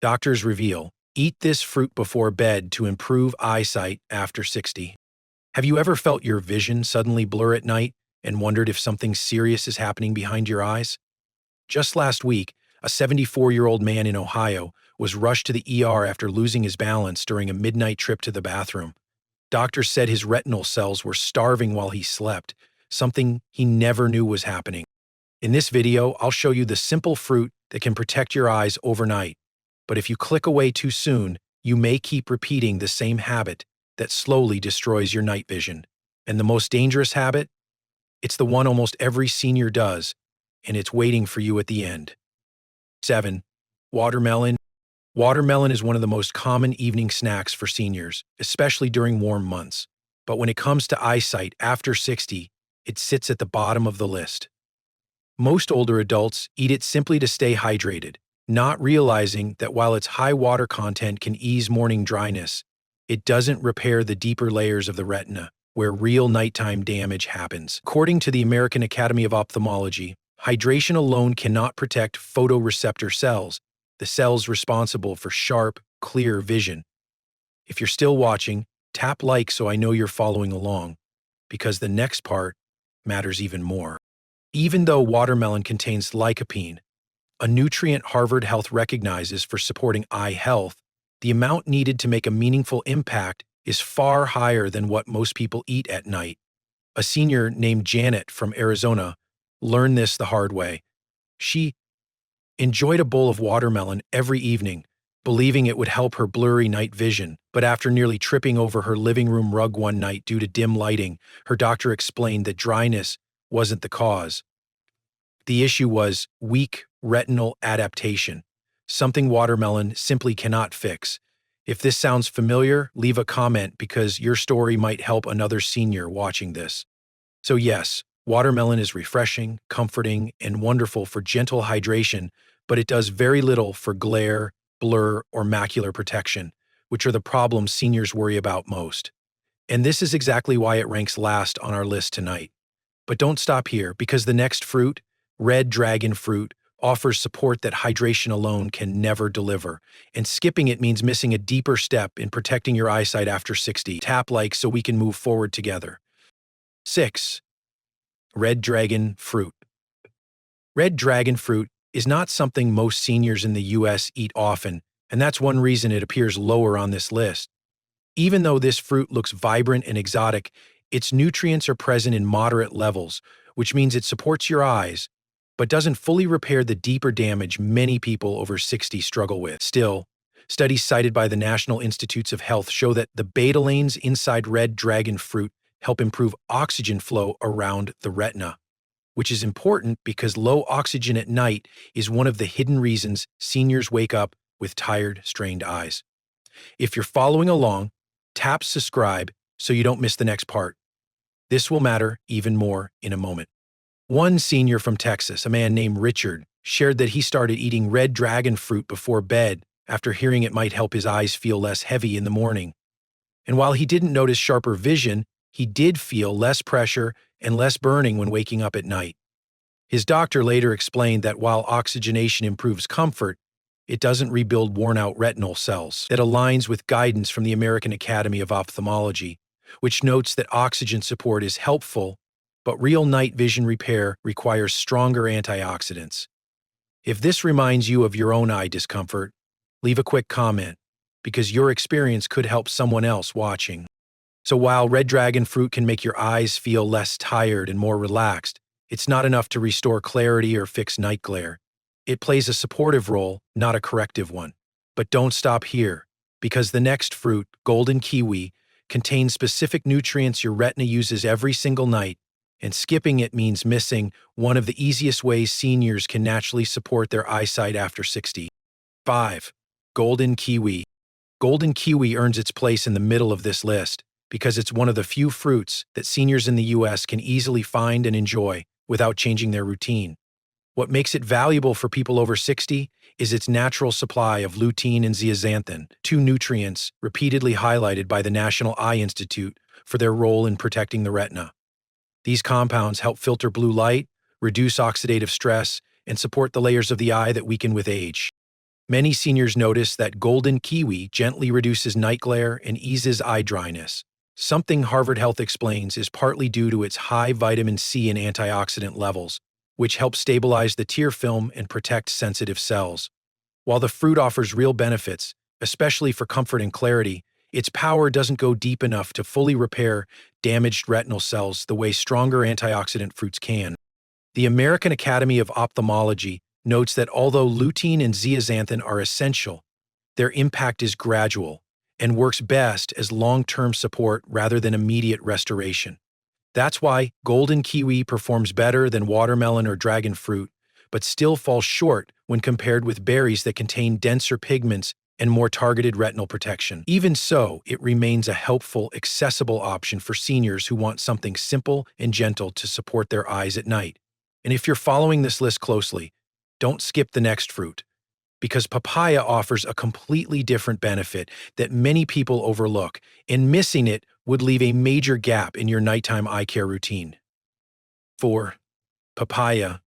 Doctors reveal, eat this fruit before bed to improve eyesight after 60. Have you ever felt your vision suddenly blur at night and wondered if something serious is happening behind your eyes? Just last week, a 74-year-old man in Ohio was rushed to the ER after losing his balance during a midnight trip to the bathroom. Doctors said his retinal cells were starving while he slept, something he never knew was happening. In this video, I'll show you the simple fruit that can protect your eyes overnight. But if you click away too soon, you may keep repeating the same habit that slowly destroys your night vision. And the most dangerous habit? It's the one almost every senior does, and it's waiting for you at the end. 7. Watermelon. Watermelon is one of the most common evening snacks for seniors, especially during warm months. But when it comes to eyesight after 60, it sits at the bottom of the list. Most older adults eat it simply to stay hydrated, not realizing that while its high water content can ease morning dryness, it doesn't repair the deeper layers of the retina, where real nighttime damage happens. According to the American Academy of Ophthalmology, hydration alone cannot protect photoreceptor cells, the cells responsible for sharp, clear vision. If you're still watching, tap like so I know you're following along, because the next part matters even more. Even though watermelon contains lycopene, a nutrient Harvard Health recognizes for supporting eye health, the amount needed to make a meaningful impact is far higher than what most people eat at night. A senior named Janet from Arizona learned this the hard way. She enjoyed a bowl of watermelon every evening, believing it would help her blurry night vision, but after nearly tripping over her living room rug one night due to dim lighting, her doctor explained that dryness wasn't the cause. The issue was weak retinal adaptation, something watermelon simply cannot fix. If this sounds familiar, leave a comment because your story might help another senior watching this. So yes, watermelon is refreshing, comforting, and wonderful for gentle hydration, but it does very little for glare, blur, or macular protection, which are the problems seniors worry about most. And this is exactly why it ranks last on our list tonight. But don't stop here, because the next fruit, red dragon fruit, offers support that hydration alone can never deliver, and skipping it means missing a deeper step in protecting your eyesight after 60. Tap like so we can move forward together. 6. Red dragon fruit. Red dragon fruit is not something most seniors in the US eat often, and that's one reason it appears lower on this list. Even though this fruit looks vibrant and exotic, its nutrients are present in moderate levels, which means it supports your eyes, but doesn't fully repair the deeper damage many people over 60 struggle with. Still, studies cited by the National Institutes of Health show that the betalains inside red dragon fruit help improve oxygen flow around the retina, which is important because low oxygen at night is one of the hidden reasons seniors wake up with tired, strained eyes. If you're following along, tap subscribe so you don't miss the next part. This will matter even more in a moment. One senior from Texas, a man named Richard, shared that he started eating red dragon fruit before bed after hearing it might help his eyes feel less heavy in the morning. And while he didn't notice sharper vision, he did feel less pressure and less burning when waking up at night. His doctor later explained that while oxygenation improves comfort, it doesn't rebuild worn-out retinal cells. That aligns with guidance from the American Academy of Ophthalmology, which notes that oxygen support is helpful, but real night vision repair requires stronger antioxidants. If this reminds you of your own eye discomfort, leave a quick comment, because your experience could help someone else watching. So while red dragon fruit can make your eyes feel less tired and more relaxed, it's not enough to restore clarity or fix night glare. It plays a supportive role, not a corrective one. But don't stop here, because the next fruit, golden kiwi, contains specific nutrients your retina uses every single night, and skipping it means missing one of the easiest ways seniors can naturally support their eyesight after 60. 5. Golden kiwi. Golden kiwi earns its place in the middle of this list because it's one of the few fruits that seniors in the US can easily find and enjoy without changing their routine. What makes it valuable for people over 60 is its natural supply of lutein and zeaxanthin, two nutrients repeatedly highlighted by the National Eye Institute for their role in protecting the retina. These compounds help filter blue light, reduce oxidative stress, and support the layers of the eye that weaken with age. Many seniors notice that golden kiwi gently reduces night glare and eases eye dryness. Something Harvard Health explains is partly due to its high vitamin C and antioxidant levels, which help stabilize the tear film and protect sensitive cells. While the fruit offers real benefits, especially for comfort and clarity, its power doesn't go deep enough to fully repair damaged retinal cells the way stronger antioxidant fruits can. The American Academy of Ophthalmology notes that although lutein and zeaxanthin are essential, their impact is gradual and works best as long-term support rather than immediate restoration. That's why golden kiwi performs better than watermelon or dragon fruit, but still falls short when compared with berries that contain denser pigments and more targeted retinal protection. Even so, it remains a helpful, accessible option for seniors who want something simple and gentle to support their eyes at night. And if you're following this list closely, don't skip the next fruit, because papaya offers a completely different benefit that many people overlook, and missing it would leave a major gap in your nighttime eye care routine. 4. Papaya.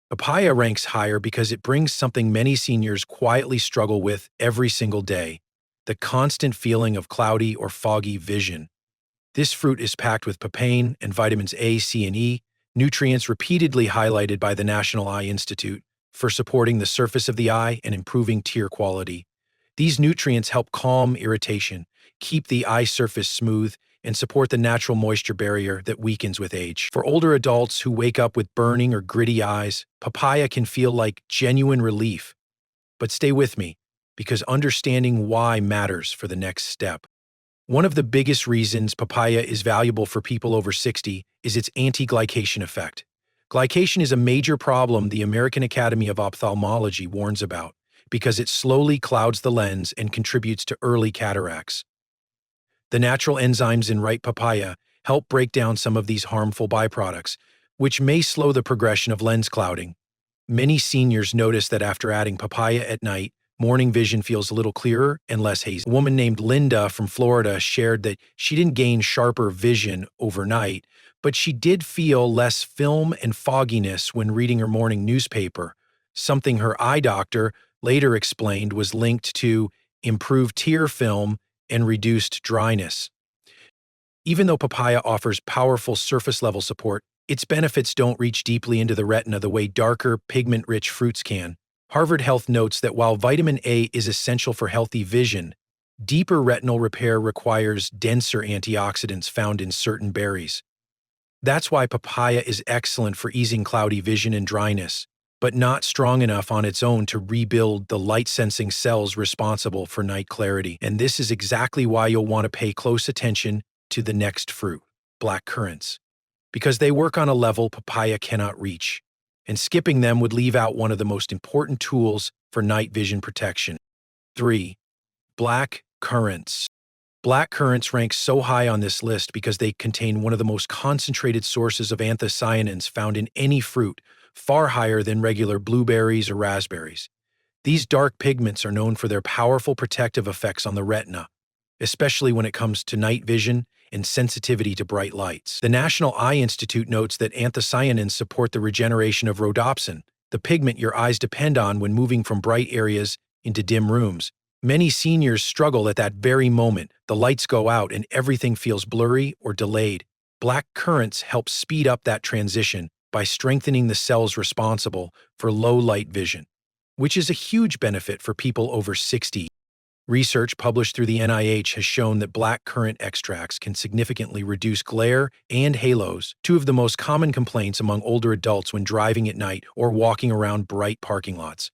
Papaya ranks higher because it brings something many seniors quietly struggle with every single day: the constant feeling of cloudy or foggy vision. This fruit is packed with papain and vitamins A, C, and E, nutrients repeatedly highlighted by the National Eye Institute for supporting the surface of the eye and improving tear quality. These nutrients help calm irritation, keep the eye surface smooth, and support the natural moisture barrier that weakens with age. For older adults who wake up with burning or gritty eyes, papaya can feel like genuine relief. But stay with me, because understanding why matters for the next step. One of the biggest reasons papaya is valuable for people over 60 is its anti-glycation effect. Glycation is a major problem the American Academy of Ophthalmology warns about because it slowly clouds the lens and contributes to early cataracts. The natural enzymes in ripe papaya help break down some of these harmful byproducts, which may slow the progression of lens clouding. Many seniors notice that after adding papaya at night, morning vision feels a little clearer and less hazy. A woman named Linda from Florida shared that she didn't gain sharper vision overnight, but she did feel less film and fogginess when reading her morning newspaper, something her eye doctor later explained was linked to improved tear film and reduced dryness. Even though papaya offers powerful surface-level support, its benefits don't reach deeply into the retina the way darker, pigment-rich fruits can. Harvard Health notes that while vitamin A is essential for healthy vision, deeper retinal repair requires denser antioxidants found in certain berries. That's why papaya is excellent for easing cloudy vision and dryness, but not strong enough on its own to rebuild the light-sensing cells responsible for night clarity. And this is exactly why you'll want to pay close attention to the next fruit, black currants, because they work on a level papaya cannot reach, and skipping them would leave out one of the most important tools for night vision protection. 3. Black currants. Black currants rank so high on this list because they contain one of the most concentrated sources of anthocyanins found in any fruit, far higher than regular blueberries or raspberries. These dark pigments are known for their powerful protective effects on the retina, especially when it comes to night vision and sensitivity to bright lights. The National Eye Institute notes that anthocyanins support the regeneration of rhodopsin, the pigment your eyes depend on when moving from bright areas into dim rooms. Many seniors struggle at that very moment. The lights go out and everything feels blurry or delayed. Black currants help speed up that transition by strengthening the cells responsible for low light vision, which is a huge benefit for people over 60. Research published through the NIH has shown that black currant extracts can significantly reduce glare and halos, two of the most common complaints among older adults when driving at night or walking around bright parking lots.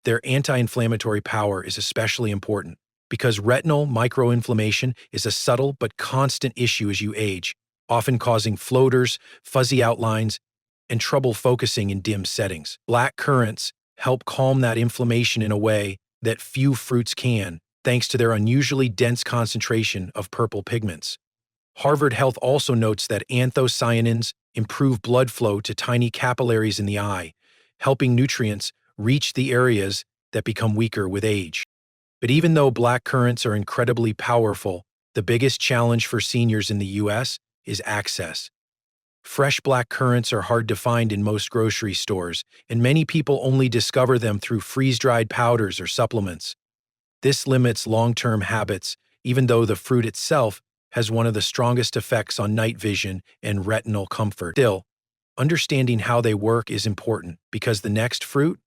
Their anti-inflammatory power is especially important because retinal microinflammation is a subtle but constant issue as you age, often causing floaters, fuzzy outlines, and trouble focusing in dim settings. Black currants help calm that inflammation in a way that few fruits can, thanks to their unusually dense concentration of purple pigments. Harvard Health also notes that anthocyanins improve blood flow to tiny capillaries in the eye, helping nutrients reach the areas that become weaker with age. But even though black currants are incredibly powerful, the biggest challenge for seniors in the U.S. is access. Fresh black currants are hard to find in most grocery stores, and many people only discover them through freeze-dried powders or supplements. This limits long-term habits, even though the fruit itself has one of the strongest effects on night vision and retinal comfort. Still, understanding how they work is important because the next fruit,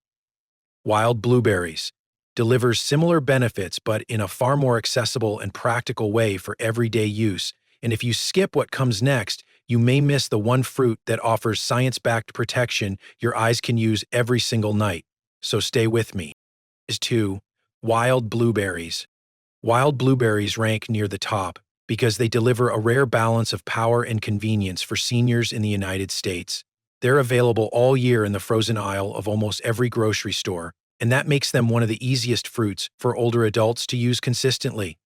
wild blueberries, delivers similar benefits but in a far more accessible and practical way for everyday use. And if you skip what comes next, you may miss the one fruit that offers science-backed protection your eyes can use every single night. So stay with me. Is 2. Wild blueberries. Wild blueberries rank near the top because they deliver a rare balance of power and convenience for seniors in the United States. They're available all year in the frozen aisle of almost every grocery store, and that makes them one of the easiest fruits for older adults to use consistently.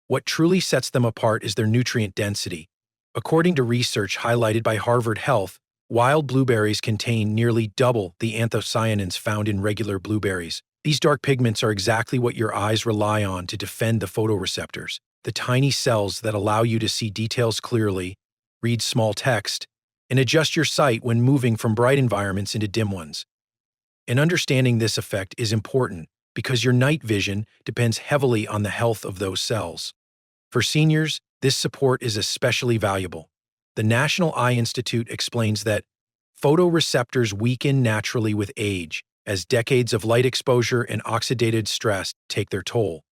What truly sets them apart is their nutrient density. According to research highlighted by Harvard Health, wild blueberries contain nearly double the anthocyanins found in regular blueberries. These dark pigments are exactly what your eyes rely on to defend the photoreceptors, the tiny cells that allow you to see details clearly, read small text, and adjust your sight when moving from bright environments into dim ones. And understanding this effect is important because your night vision depends heavily on the health of those cells. For seniors, this support is especially valuable. The National Eye Institute explains that photoreceptors weaken naturally with age, as decades of light exposure and oxidative stress take their toll.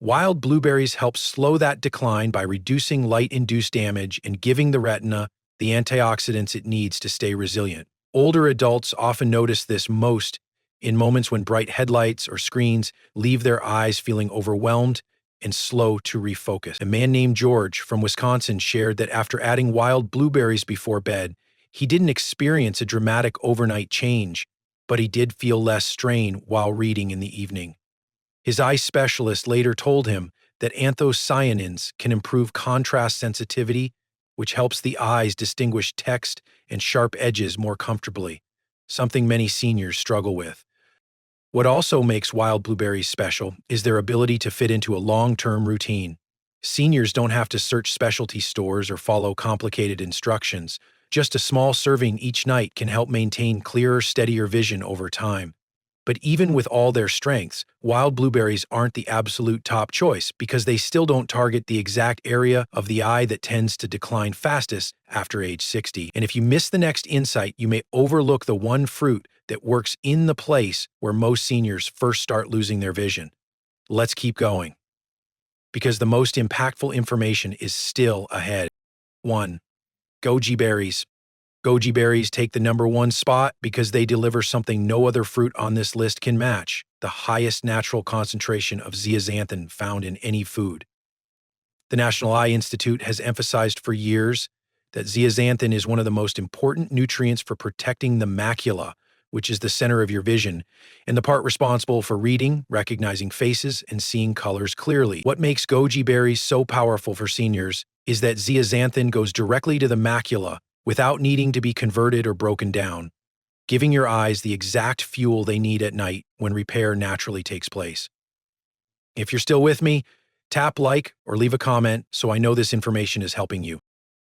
Wild blueberries help slow that decline by reducing light-induced damage and giving the retina the antioxidants it needs to stay resilient. Older adults often notice this most in moments when bright headlights or screens leave their eyes feeling overwhelmed and slow to refocus. A man named George from Wisconsin shared that after adding wild blueberries before bed, he didn't experience a dramatic overnight change, but he did feel less strain while reading in the evening. His eye specialist later told him that anthocyanins can improve contrast sensitivity, which helps the eyes distinguish text and sharp edges more comfortably, something many seniors struggle with. What also makes wild blueberries special is their ability to fit into a long-term routine. Seniors don't have to search specialty stores or follow complicated instructions. Just a small serving each night can help maintain clearer, steadier vision over time. But even with all their strengths, wild blueberries aren't the absolute top choice because they still don't target the exact area of the eye that tends to decline fastest after age 60. And if you miss the next insight, you may overlook the one fruit that works in the place where most seniors first start losing their vision. Let's keep going, because the most impactful information is still ahead. 1. Goji berries. Goji berries take the #1 spot because they deliver something no other fruit on this list can match: the highest natural concentration of zeaxanthin found in any food. The National Eye Institute has emphasized for years that zeaxanthin is one of the most important nutrients for protecting the macula, which is the center of your vision, and the part responsible for reading, recognizing faces, and seeing colors clearly. What makes goji berries so powerful for seniors is that zeaxanthin goes directly to the macula without needing to be converted or broken down, giving your eyes the exact fuel they need at night when repair naturally takes place. If you're still with me, tap like or leave a comment so I know this information is helping you.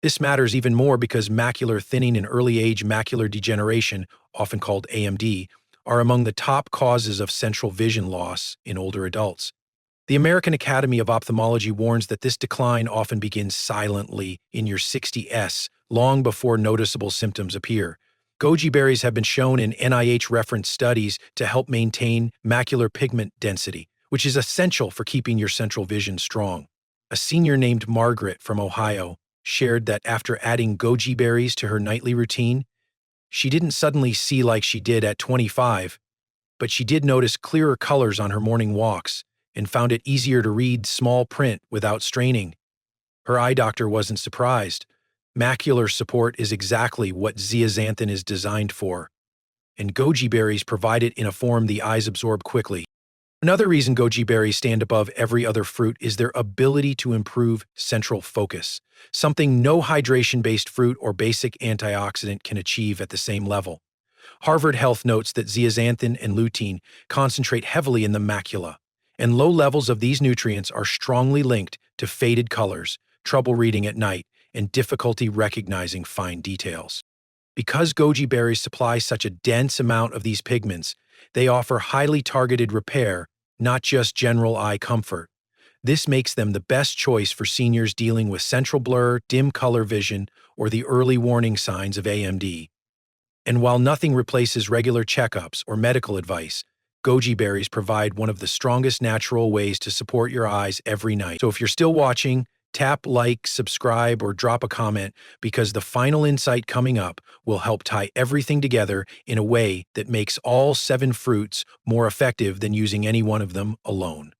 This matters even more because macular thinning and early-age macular degeneration, often called AMD, are among the top causes of central vision loss in older adults. The American Academy of Ophthalmology warns that this decline often begins silently in your 60s, long before noticeable symptoms appear. Goji berries have been shown in NIH-referenced studies to help maintain macular pigment density, which is essential for keeping your central vision strong. A senior named Margaret from Ohio shared that after adding goji berries to her nightly routine, she didn't suddenly see like she did at 25, but she did notice clearer colors on her morning walks and found it easier to read small print without straining. Her eye doctor wasn't surprised. Macular support is exactly what zeaxanthin is designed for, and goji berries provide it in a form the eyes absorb quickly. Another reason goji berries stand above every other fruit is their ability to improve central focus, something no hydration-based fruit or basic antioxidant can achieve at the same level. Harvard Health notes that zeaxanthin and lutein concentrate heavily in the macula, and low levels of these nutrients are strongly linked to faded colors, trouble reading at night, and difficulty recognizing fine details. Because goji berries supply such a dense amount of these pigments, they offer highly targeted repair, not just general eye comfort. This makes them the best choice for seniors dealing with central blur, dim color vision, or the early warning signs of AMD. And while nothing replaces regular checkups or medical advice, goji berries provide one of the strongest natural ways to support your eyes every night. So if you're still watching, tap like, subscribe, or drop a comment because the final insight coming up will help tie everything together in a way that makes all 7 fruits more effective than using any one of them alone.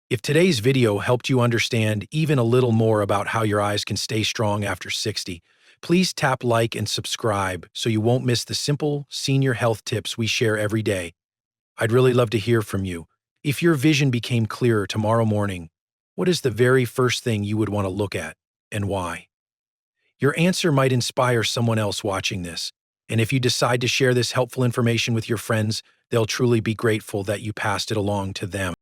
If today's video helped you understand even a little more about how your eyes can stay strong after 60, please tap like and subscribe so you won't miss the simple senior health tips we share every day. I'd really love to hear from you. If your vision became clearer tomorrow morning, what is the very first thing you would want to look at, and why? Your answer might inspire someone else watching this, and if you decide to share this helpful information with your friends, they'll truly be grateful that you passed it along to them.